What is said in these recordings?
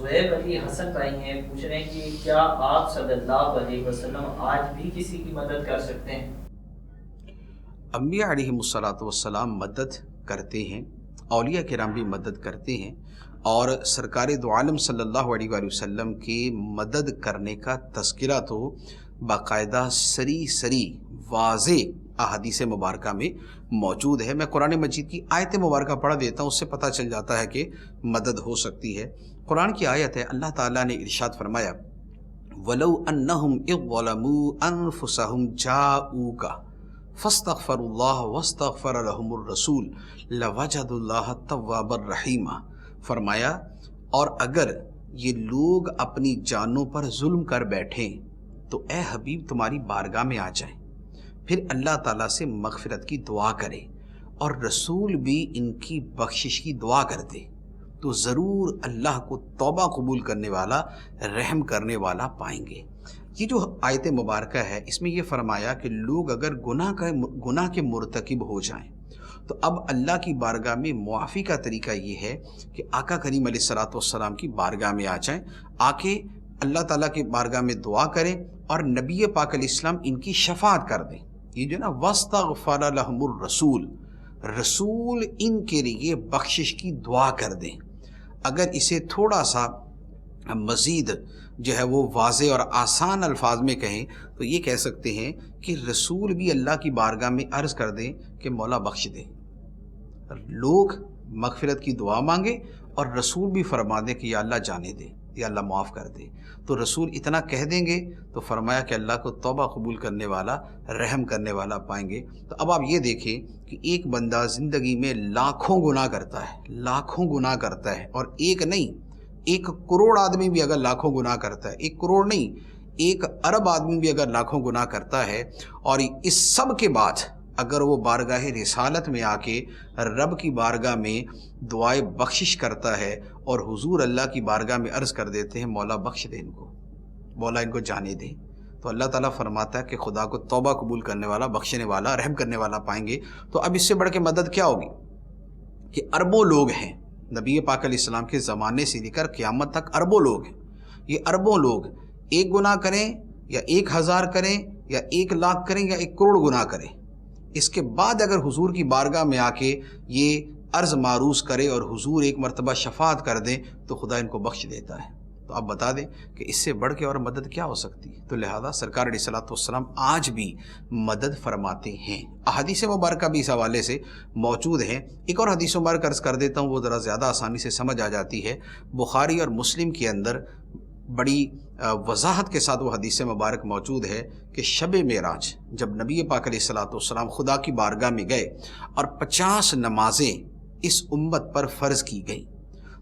زہیب علی حسن بھائی ہیں، پوچھ رہے ہیں کہ کیا آپ صلی اللہ علیہ وسلم آج بھی کسی کی مدد کر سکتے ہیں؟ انبیاء علیہم السلام مدد کرتے ہیں، اولیاء کرام بھی مدد کرتے ہیں، اور سرکار دو عالم صلی اللہ علیہ وآلہ وسلم کی مدد کرنے کا تذکرہ تو باقاعدہ سری واضح احادیث مبارکہ میں موجود ہے۔ میں قرآن مجید کی آیت مبارکہ پڑھ دیتا ہوں، اس سے پتہ چل جاتا ہے کہ مدد ہو سکتی ہے۔ قرآن کی آیت ہے، اللہ تعالیٰ نے ارشاد فرمایا وَلَوْ أَنَّهُمْ إِذْ ظَلَمُوا أَنفُسَهُمْ جَاءُوكَ فَاسْتَغْفَرُوا اللَّهَ وَاسْتَغْفَرَ لَهُمُ الرَّسُولُ لَوَجَدُوا اللَّهَ تَوَّابًا رَحِيمًا۔ فرمایا اور اگر یہ لوگ اپنی جانوں پر ظلم کر بیٹھیں تو اے حبیب تمہاری بارگاہ میں آ جائیں، پھر اللہ تعالیٰ سے مغفرت کی دعا کرے اور رسول بھی ان کی بخشش کی دعا کرتے، تو ضرور اللہ کو توبہ قبول کرنے والا، رحم کرنے والا پائیں گے۔ یہ جو آیت مبارکہ ہے اس میں یہ فرمایا کہ لوگ اگر گناہ کے مرتکب ہو جائیں تو اب اللہ کی بارگاہ میں معافی کا طریقہ یہ ہے کہ آقا کریم علیہ السلام کی بارگاہ میں آ جائیں، آ کے اللہ تعالیٰ کی بارگاہ میں دعا کریں اور نبی پاک علیہ السلام ان کی شفاعت کر دیں۔ یہ جو نا وَاسْتَغْفَرَ لَهُمُ الرَّسُولُ، رسول ان کے لیے بخشش کی دعا کر دیں۔ اگر اسے تھوڑا سا مزید جو ہے وہ واضح اور آسان الفاظ میں کہیں تو یہ کہہ سکتے ہیں کہ رسول بھی اللہ کی بارگاہ میں عرض کر دیں کہ مولا بخش دے، لوگ مغفرت کی دعا مانگے اور رسول بھی فرما دیں کہ یا اللہ جانے دے، یا اللہ معاف کر دے، تو رسول اتنا کہہ دیں گے تو فرمایا کہ اللہ کو توبہ قبول کرنے والا، رحم کرنے والا پائیں گے۔ تو اب آپ یہ دیکھیں کہ ایک بندہ زندگی میں لاکھوں گناہ کرتا ہے اور ایک نہیں، 1 کروڑ آدمی بھی اگر لاکھوں گناہ کرتا ہے، 1 کروڑ نہیں 1 ارب آدمی بھی اگر لاکھوں گناہ کرتا ہے، اور اس سب کے بعد اگر وہ بارگاہ رسالت میں آ کے رب کی بارگاہ میں دعائے بخشش کرتا ہے اور حضور اللہ کی بارگاہ میں عرض کر دیتے ہیں مولا بخش دے ان کو، مولا ان کو جانے دے، تو اللہ تعالیٰ فرماتا ہے کہ خدا کو توبہ قبول کرنے والا، بخشنے والا، رحم کرنے والا پائیں گے۔ تو اب اس سے بڑھ کے مدد کیا ہوگی کہ اربوں لوگ ہیں، نبی پاک علیہ السلام کے زمانے سے لے کر قیامت تک اربوں لوگ ہیں، یہ اربوں لوگ 1 گناہ کریں یا 1000 کریں یا 1 لاکھ کریں یا 1 کروڑ گناہ کریں، اس کے بعد اگر حضور کی بارگاہ میں آ کے یہ عرض معروض کرے اور حضور ایک مرتبہ شفاعت کر دیں تو خدا ان کو بخش دیتا ہے۔ تو آپ بتا دیں کہ اس سے بڑھ کے اور مدد کیا ہو سکتی ہے؟ تو لہذا سرکار علیہ السلام آج بھی مدد فرماتے ہیں۔ احادیث مبارکہ بھی اس حوالے سے موجود ہیں۔ ایک اور حدیث مبارکہ عرض کر دیتا ہوں، وہ ذرا زیادہ آسانی سے سمجھ آ جاتی ہے۔ بخاری اور مسلم کے اندر بڑی وضاحت کے ساتھ وہ حدیث مبارک موجود ہے کہ شب معراج جب نبی پاک علیہ السلام خدا کی بارگاہ میں گئے اور 50 نمازیں اس امت پر فرض کی گئیں،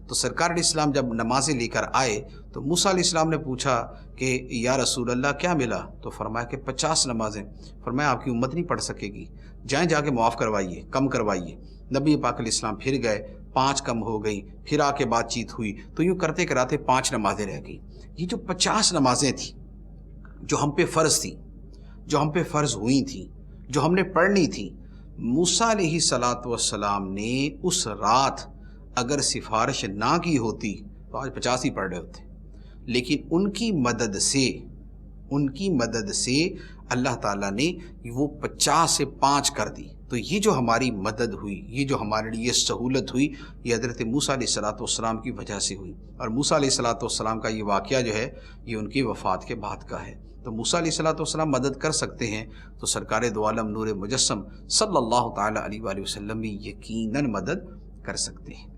تو سرکار علیہ السلام جب نمازیں لے کر آئے تو موسیٰ علیہ السلام نے پوچھا کہ یا رسول اللہ کیا ملا؟ تو فرمایا کہ 50 نمازیں۔ فرمایا آپ کی امت نہیں پڑھ سکے گی، جائیں جا کے معاف کروائیے، کم کروائیے۔ نبی پاک علیہ السلام پھر گئے، 5 کم ہو گئی، پھر آ کے بات چیت ہوئی، تو یوں کرتے کراتے 5 نمازیں رہ گئیں۔ یہ جو 50 نمازیں تھیں جو ہم پہ فرض تھیں، جو ہم پہ فرض ہوئی تھیں، جو ہم نے پڑھنی تھیں، موسیٰ علیہ السلام نے اس رات اگر سفارش نہ کی ہوتی تو آج 50 ہی پڑھ رہے ہوتے، لیکن ان کی مدد سے اللہ تعالیٰ نے وہ 50 سے 5 کر دی۔ تو یہ جو ہماری مدد ہوئی، یہ جو ہمارے لیے سہولت ہوئی، یہ حضرت موسیٰ علیہ السلام کی وجہ سے ہوئی، اور موسیٰ علیہ السلام کا یہ واقعہ جو ہے یہ ان کی وفات کے بعد کا ہے۔ تو موسیٰ علیہ السلام مدد کر سکتے ہیں تو سرکار دو عالم نور مجسم صلی اللہ تعالیٰ علیہ وآلہ وسلم بھی یقیناً مدد کر سکتے ہیں۔